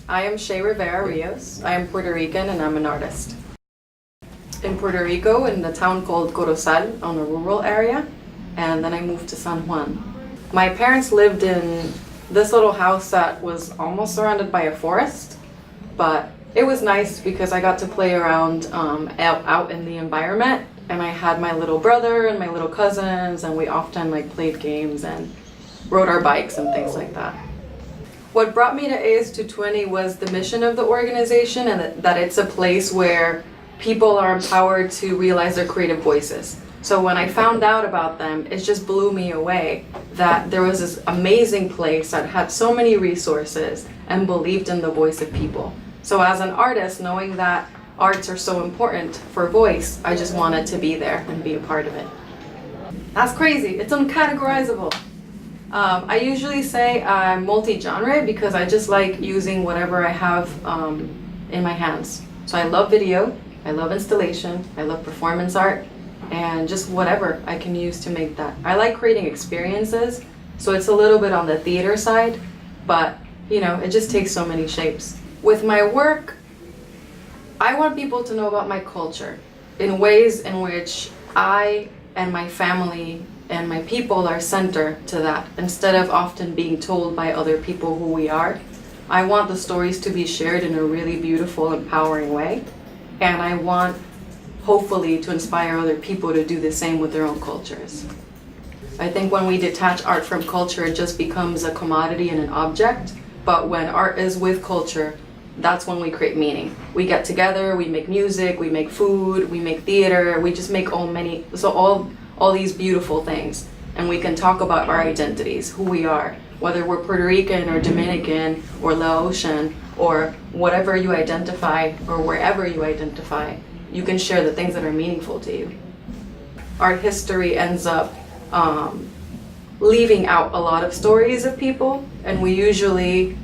I am Shey Rivera Rios. I am Puerto Rican and I'm an artist. In Puerto Rico, in the town called Corozal, on a rural area, and then I moved to San Juan. My parents lived in this little house that was almost surrounded by a forest, but it was nice because I got to play around out in the environment, and I had my little brother and my little cousins, and we often played games and rode our bikes and things like that. What brought me to AS220 was the mission of the organization, and that it's a place where people are empowered to realize their creative voices. So when I found out about them, it just blew me away that there was this amazing place that had so many resources and believed in the voice of people. So as an artist, knowing that arts are so important for voice, I just wanted to be there and be a part of it. That's crazy, it's uncategorizable. I usually say I'm multi-genre because I just like using whatever I have in my hands. So I love video, I love installation, I love performance art, and just whatever I can use to make that. I like creating experiences, so it's a little bit on the theater side, but it just takes so many shapes. With my work, I want people to know about my culture in ways in which I and my family and my people are center to that, instead of often being told by other people who we are. I want the stories to be shared in a really beautiful, empowering way, and I want, hopefully, to inspire other people to do the same with their own cultures. I think when we detach art from culture, it just becomes a commodity and an object, but when art is with culture, that's when we create meaning. We get together, we make music, we make food, we make theater, we just make all these beautiful things, and we can talk about our identities, who we are, whether we're Puerto Rican or Dominican or Laotian or whatever you identify or wherever you identify. You can share the things that are meaningful to you. Art history ends up leaving out a lot of stories of people, and we usually,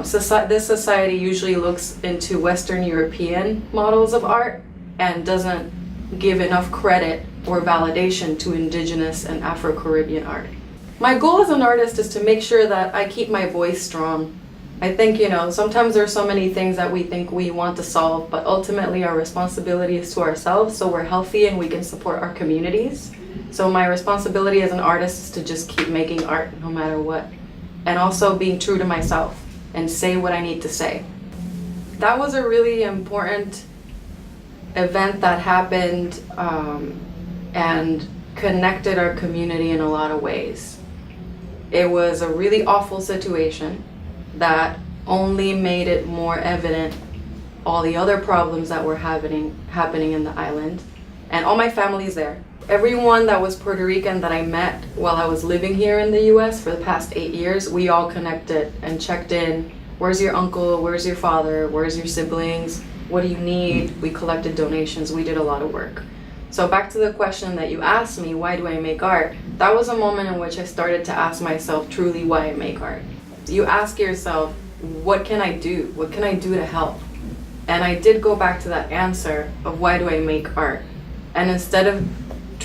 this society usually looks into Western European models of art and doesn't give enough credit or validation to Indigenous and Afro-Caribbean art. My goal as an artist is to make sure that I keep my voice strong. I think, sometimes there are so many things that we think we want to solve, but ultimately our responsibility is to ourselves, so we're healthy and we can support our communities. So my responsibility as an artist is to just keep making art no matter what, and also being true to myself and say what I need to say. That was a really important event that happened and connected our community in a lot of ways. It was a really awful situation that only made it more evident all the other problems that were happening in the island. And all my family's there. Everyone that was Puerto Rican that I met while I was living here in the US for the past 8 years, we all connected and checked in. Where's your uncle? Where's your father? Where's your siblings? What do you need? We collected donations. We did a lot of work. So back to the question that you asked me, why do I make art? That was a moment in which I started to ask myself truly why I make art. You ask yourself, what can I do? What can I do to help? And I did go back to that answer of why do I make art? And instead of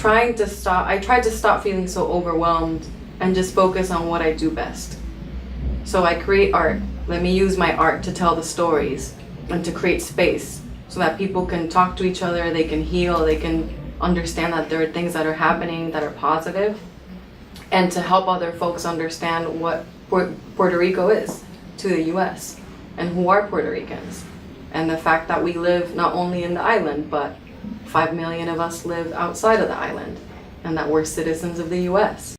I tried to stop feeling so overwhelmed and just focus on what I do best. So I create art. Let me use my art to tell the stories and to create space so that people can talk to each other, they can heal, they can understand that there are things that are happening that are positive, and to help other folks understand what Puerto Rico is to the US and who are Puerto Ricans, and the fact that we live not only in the island, but 5 million of us live outside of the island, and that we're citizens of the US.